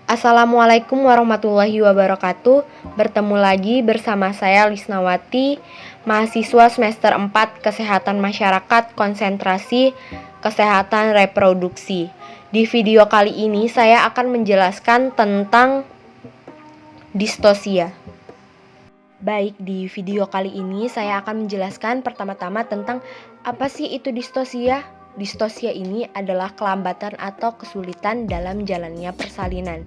Assalamualaikum warahmatullahi wabarakatuh. Bertemu lagi bersama saya Lisnawati, mahasiswa semester 4 Kesehatan Masyarakat Konsentrasi Kesehatan Reproduksi. Di video kali ini saya akan menjelaskan tentang distosia. Baik, di video kali ini saya akan menjelaskan pertama-tama tentang apa sih itu distosia. Distosia ini adalah kelambatan atau kesulitan dalam jalannya persalinan.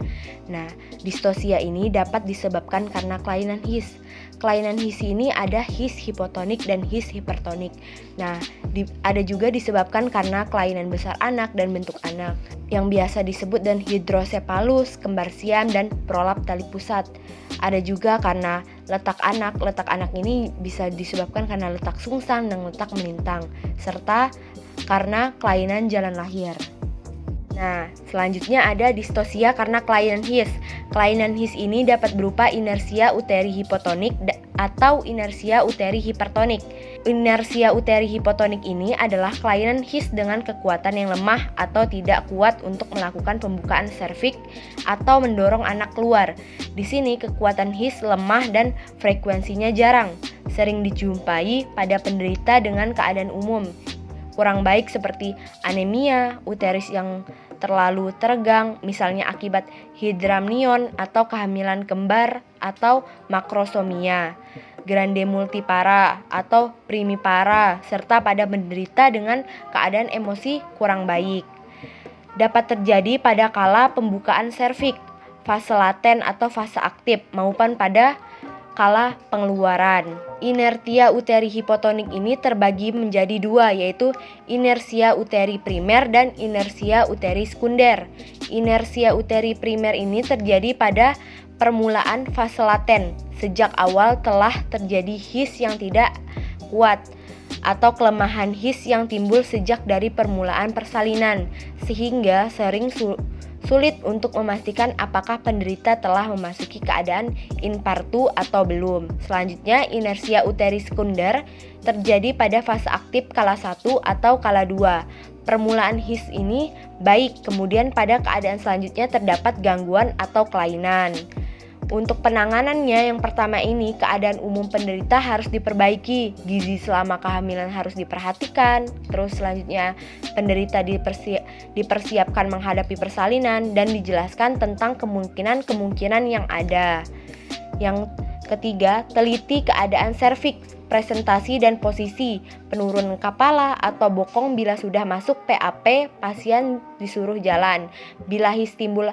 Nah, distosia ini dapat disebabkan karena kelainan his. Kelainan his ini ada his hipotonik dan his hipertonik. Nah, ada juga disebabkan karena kelainan besar anak dan bentuk anak yang biasa disebut dan hidrosepalus, kembar siam, dan prolap tali pusat. Ada juga karena letak anak. Letak anak ini bisa disebabkan karena letak sungsang dan letak melintang, serta karena kelainan jalan lahir. Nah, selanjutnya ada distosia karena kelainan his. Kelainan his ini dapat berupa inersia uteri hipotonik atau inersia uteri hipertonik. Inersia uteri hipotonik ini adalah kelainan his dengan kekuatan yang lemah atau tidak kuat untuk melakukan pembukaan serviks atau mendorong anak keluar. Di sini kekuatan his lemah dan frekuensinya jarang. Sering dijumpai pada penderita dengan keadaan umum kurang baik seperti anemia, uterus yang terlalu teregang, misalnya akibat hidramnion atau kehamilan kembar, atau makrosomia, grande multipara atau primipara, serta pada penderita dengan keadaan emosi kurang baik. Dapat terjadi pada kala pembukaan serviks, fase laten atau fase aktif, maupun pada kala pengeluaran. Inersia uteri hipotonik ini terbagi menjadi dua, yaitu inersia uteri primer dan inersia uteri sekunder. Inersia uteri primer ini terjadi pada permulaan fase laten. Sejak awal telah terjadi his yang tidak kuat atau kelemahan his yang timbul sejak dari permulaan persalinan, sehingga sering sulit untuk memastikan apakah penderita telah memasuki keadaan infartu atau belum. Selanjutnya, inersia uteri sekunder terjadi pada fase aktif kala 1 atau kala 2. Permulaan his ini baik, kemudian pada keadaan selanjutnya terdapat gangguan atau kelainan. Untuk penanganannya, yang pertama ini keadaan umum penderita harus diperbaiki, gizi selama kehamilan harus diperhatikan. Terus selanjutnya penderita dipersiapkan menghadapi persalinan dan dijelaskan tentang kemungkinan yang ada. Yang ketiga, teliti keadaan serviks, presentasi dan posisi, penurunan kepala atau bokong bila sudah masuk PAP, pasien disuruh jalan. Bila his timbul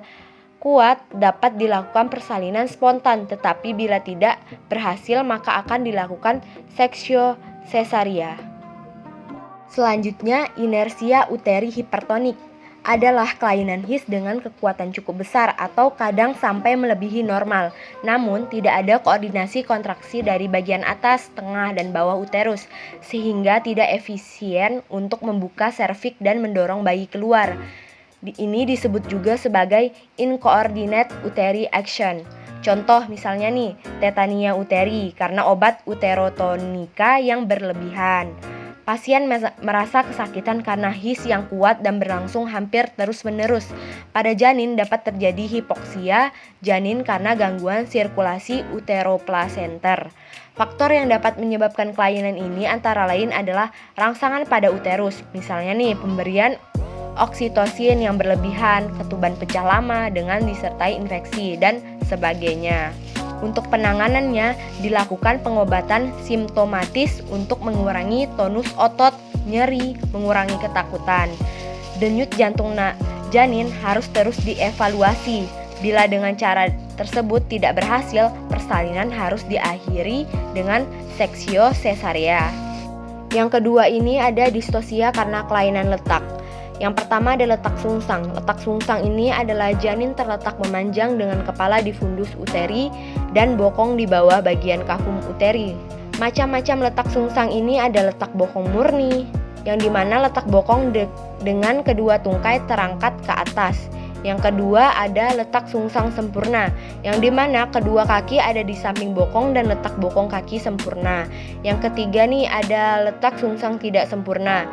kuat, dapat dilakukan persalinan spontan, tetapi bila tidak berhasil maka akan dilakukan seksio cesaria. Selanjutnya, inersia uteri hipertonik adalah kelainan his dengan kekuatan cukup besar atau kadang sampai melebihi normal, namun tidak ada koordinasi kontraksi dari bagian atas, tengah, dan bawah uterus, sehingga tidak efisien untuk membuka serviks dan mendorong bayi keluar. Ini disebut juga sebagai incoordinate uteri action. Contoh misalnya nih, tetania uteri karena obat uterotonika yang berlebihan. Pasien merasa kesakitan karena his yang kuat dan berlangsung hampir terus-menerus. Pada janin dapat terjadi hipoksia janin karena gangguan sirkulasi uteroplasenter. Faktor yang dapat menyebabkan kelainan ini antara lain adalah rangsangan pada uterus. Misalnya nih, pemberian oksitosin yang berlebihan, ketuban pecah lama dengan disertai infeksi, dan sebagainya. Untuk penanganannya dilakukan pengobatan simptomatis untuk mengurangi tonus otot, nyeri, mengurangi ketakutan. Denyut jantung janin harus terus dievaluasi. Bila dengan cara tersebut tidak berhasil, persalinan harus diakhiri dengan seksio cesaria. Yang kedua ini ada distosia karena kelainan letak. Yang pertama ada letak sungsang. Letak sungsang ini adalah janin terletak memanjang dengan kepala di fundus uteri dan bokong di bawah bagian kafum uteri. Macam-macam letak sungsang ini ada letak bokong murni, yang dimana letak bokong dengan kedua tungkai terangkat ke atas. Yang kedua ada letak sungsang sempurna, yang dimana kedua kaki ada di samping bokong dan letak bokong kaki sempurna. Yang ketiga nih ada letak sungsang tidak sempurna,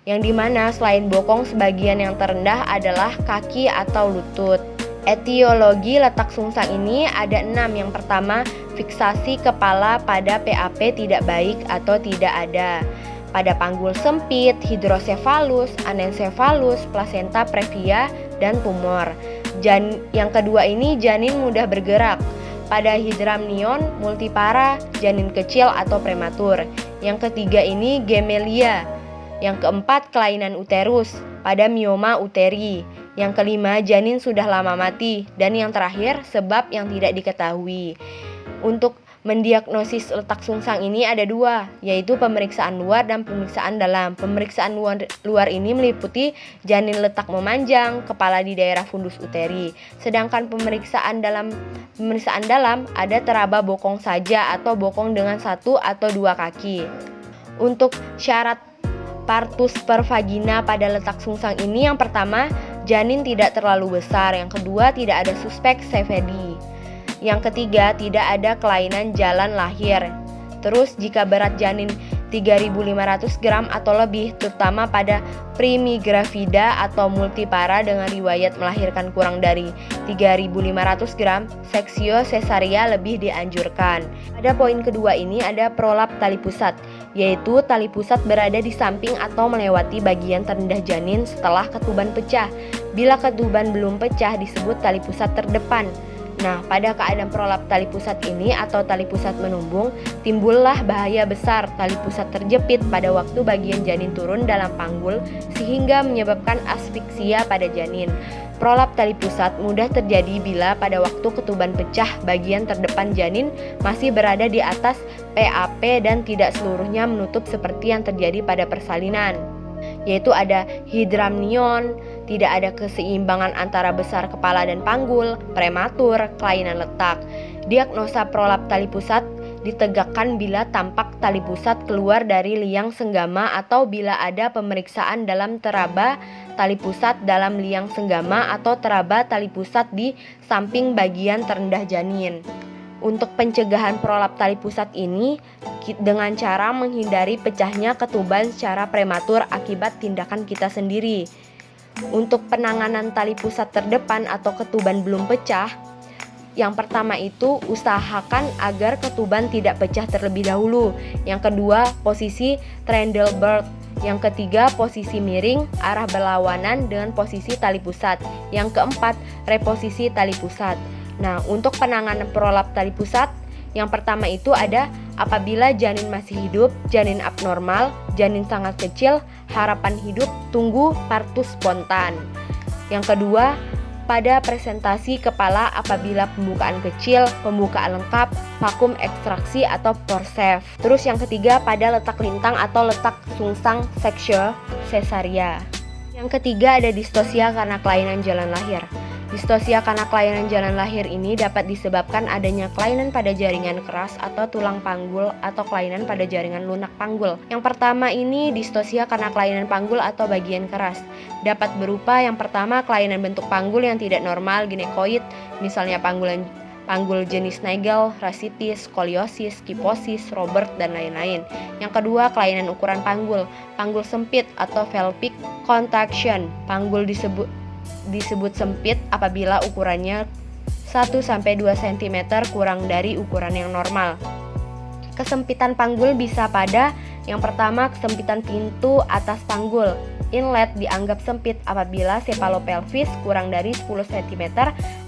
yang dimana selain bokong sebagian yang terendah adalah kaki atau lutut. Etiologi letak sungsang ini ada 6. Yang pertama, fiksasi kepala pada PAP tidak baik atau tidak ada. Pada panggul sempit, hidrosefalus, anensefalus, plasenta previa, dan tumor. Yang kedua ini janin mudah bergerak. Pada hidramnion multipara, janin kecil atau prematur. Yang ketiga ini gemelia. Yang keempat kelainan uterus pada mioma uteri. Yang kelima janin sudah lama mati. Dan yang terakhir sebab yang tidak diketahui. Untuk mendiagnosis letak sungsang ini ada 2, yaitu pemeriksaan luar dan pemeriksaan dalam. Pemeriksaan luar ini meliputi janin letak memanjang, kepala di daerah fundus uteri. Sedangkan pemeriksaan dalam ada teraba bokong saja atau bokong dengan 1 atau 2 kaki. Untuk syarat partus per vagina pada letak sungsang ini, yang pertama, janin tidak terlalu besar. Yang kedua, tidak ada suspek CVD. Yang ketiga, tidak ada kelainan jalan lahir. Terus, jika berat janin 3.500 gram atau lebih, terutama pada primigravida atau multipara dengan riwayat melahirkan kurang dari 3.500 gram, seksio cesaria lebih dianjurkan. Pada poin kedua ini ada prolap tali pusat, yaitu tali pusat berada di samping atau melewati bagian terendah janin setelah ketuban pecah. Bila ketuban belum pecah disebut tali pusat terdepan. Nah, pada keadaan prolap tali pusat ini atau tali pusat menumbung, timbullah bahaya besar tali pusat terjepit pada waktu bagian janin turun dalam panggul sehingga menyebabkan asfiksia pada janin. Prolap tali pusat mudah terjadi bila pada waktu ketuban pecah bagian terdepan janin masih berada di atas PAP dan tidak seluruhnya menutup seperti yang terjadi pada persalinan, yaitu ada hidramnion, tidak ada keseimbangan antara besar kepala dan panggul, prematur, kelainan letak. Diagnosa prolap tali pusat ditegakkan bila tampak tali pusat keluar dari liang senggama atau bila ada pemeriksaan dalam teraba tali pusat dalam liang senggama atau teraba tali pusat di samping bagian terendah janin. Untuk pencegahan prolap tali pusat ini dengan cara menghindari pecahnya ketuban secara prematur akibat tindakan kita sendiri. Untuk penanganan tali pusat terdepan atau ketuban belum pecah, yang pertama itu usahakan agar ketuban tidak pecah terlebih dahulu. Yang kedua, posisi Trendelbert. Yang ketiga, posisi miring arah berlawanan dengan posisi tali pusat. Yang keempat, reposisi tali pusat. Nah, untuk penanganan prolap tali pusat, yang pertama itu ada apabila janin masih hidup, janin abnormal, janin sangat kecil, harapan hidup, tunggu partus spontan. Yang kedua, pada presentasi kepala apabila pembukaan kecil, pembukaan lengkap, vakum ekstraksi atau forceps. Terus yang ketiga, pada letak lintang atau letak sungsang seksio cesaria. Yang ketiga ada distosia karena kelainan jalan lahir. Distosia karena kelainan jalan lahir ini dapat disebabkan adanya kelainan pada jaringan keras atau tulang panggul atau kelainan pada jaringan lunak panggul. Yang pertama ini distosia karena kelainan panggul atau bagian keras. Dapat berupa yang pertama kelainan bentuk panggul yang tidak normal ginekoid, misalnya panggul jenis Nagel, rasitis, skoliosis, kiposis, Robert, dan lain-lain. Yang kedua, kelainan ukuran panggul sempit atau pelvic contraction. Panggul disebut sempit apabila ukurannya 1-2 cm kurang dari ukuran yang normal. Kesempitan panggul bisa pada yang pertama kesempitan pintu atas panggul. Inlet dianggap sempit apabila cephalopelvis kurang dari 10 cm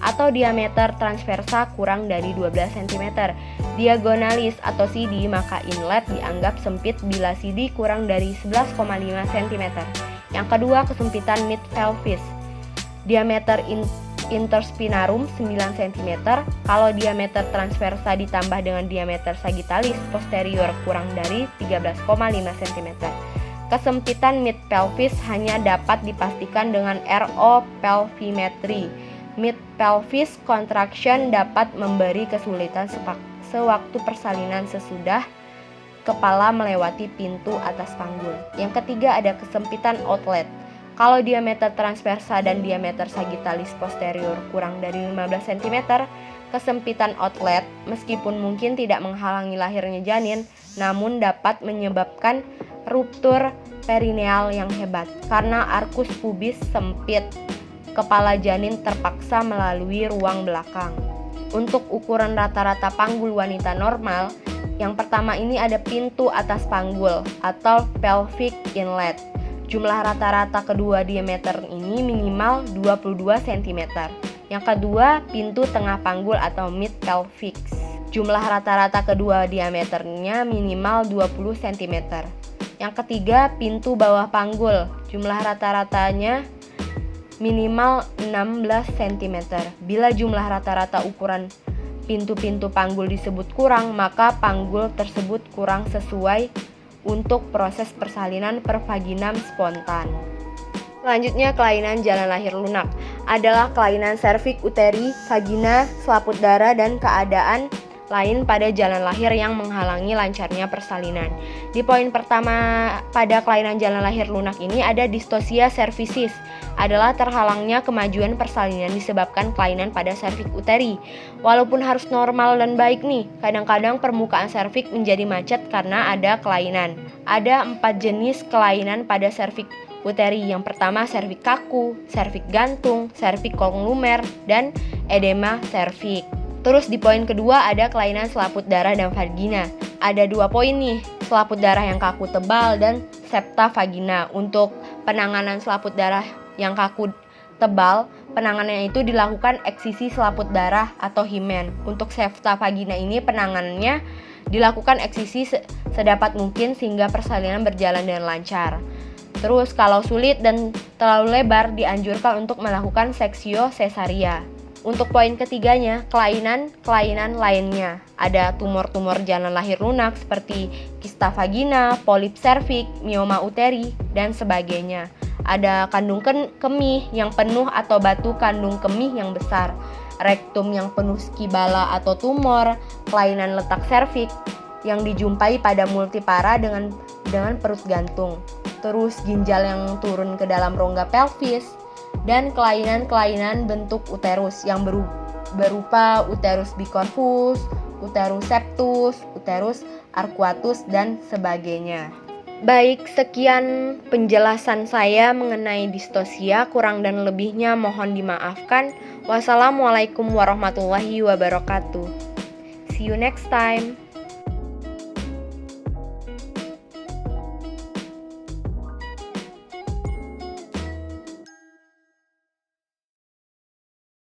atau diameter transversa kurang dari 12 cm. Diagonalis atau CD, maka inlet dianggap sempit bila CD kurang dari 11,5 cm. Yang kedua, kesempitan mid pelvis. Diameter interspinarum 9 cm. Kalau diameter transversa ditambah dengan diameter sagittalis posterior kurang dari 13,5 cm. Kesempitan mid pelvis hanya dapat dipastikan dengan RO pelvimetry. Mid pelvis contraction dapat memberi kesulitan sewaktu persalinan sesudah kepala melewati pintu atas panggul. Yang ketiga ada kesempitan outlet. Kalau diameter transversa dan diameter sagittalis posterior kurang dari 15 cm, kesempitan outlet meskipun mungkin tidak menghalangi lahirnya janin, namun dapat menyebabkan ruptur perineal yang hebat karena arcus pubis sempit. kepala janin terpaksa melalui ruang belakang. Untuk ukuran rata-rata panggul wanita normal, yang pertama ini ada pintu atas panggul atau pelvic inlet. Jumlah rata-rata kedua diameter ini minimal 22 cm. Yang kedua, pintu tengah panggul atau mid pelvic. Jumlah rata-rata kedua diameternya minimal 20 cm. Yang ketiga, pintu bawah panggul. Jumlah rata-ratanya minimal 16 cm. Bila jumlah rata-rata ukuran pintu-pintu panggul disebut kurang, maka panggul tersebut kurang sesuai untuk proses persalinan per vaginam spontan. Selanjutnya, kelainan jalan lahir lunak adalah kelainan serviks, uteri, vagina, selaput darah, dan keadaan lain pada jalan lahir yang menghalangi lancarnya persalinan. Di poin pertama pada kelainan jalan lahir lunak ini ada distosia cervicis, adalah terhalangnya kemajuan persalinan disebabkan kelainan pada serviks uteri. Walaupun harus normal dan baik nih, kadang-kadang permukaan serviks menjadi macet karena ada kelainan. Ada 4 jenis kelainan pada serviks uteri. Yang pertama, serviks kaku, serviks gantung, serviks konglumer, dan edema serviks. Terus di poin kedua ada kelainan selaput darah dan vagina. Ada 2 poin nih, selaput darah yang kaku tebal dan septa vagina. Untuk penanganan selaput darah yang kaku tebal, penanganannya itu dilakukan eksisi selaput darah atau himen. Untuk septa vagina ini penanganannya dilakukan eksisi sedapat mungkin sehingga persalinan berjalan dengan lancar. Terus kalau sulit dan terlalu lebar dianjurkan untuk melakukan seksio cesaria. Untuk poin ketiganya, kelainan lainnya. Ada tumor-tumor jalan lahir lunak seperti kista vagina, polip serviks, mioma uteri, dan sebagainya. Ada kandung kemih yang penuh atau batu kandung kemih yang besar, rektum yang penuh skibala atau tumor, kelainan letak serviks yang dijumpai pada multipara dengan perut gantung. Terus ginjal yang turun ke dalam rongga pelvis, dan kelainan bentuk uterus yang berupa uterus bicorvus, uterus septus, uterus arcuatus, dan sebagainya. Baik, sekian penjelasan saya mengenai distosia. Kurang dan lebihnya mohon dimaafkan. Wassalamualaikum warahmatullahi wabarakatuh. See you next time.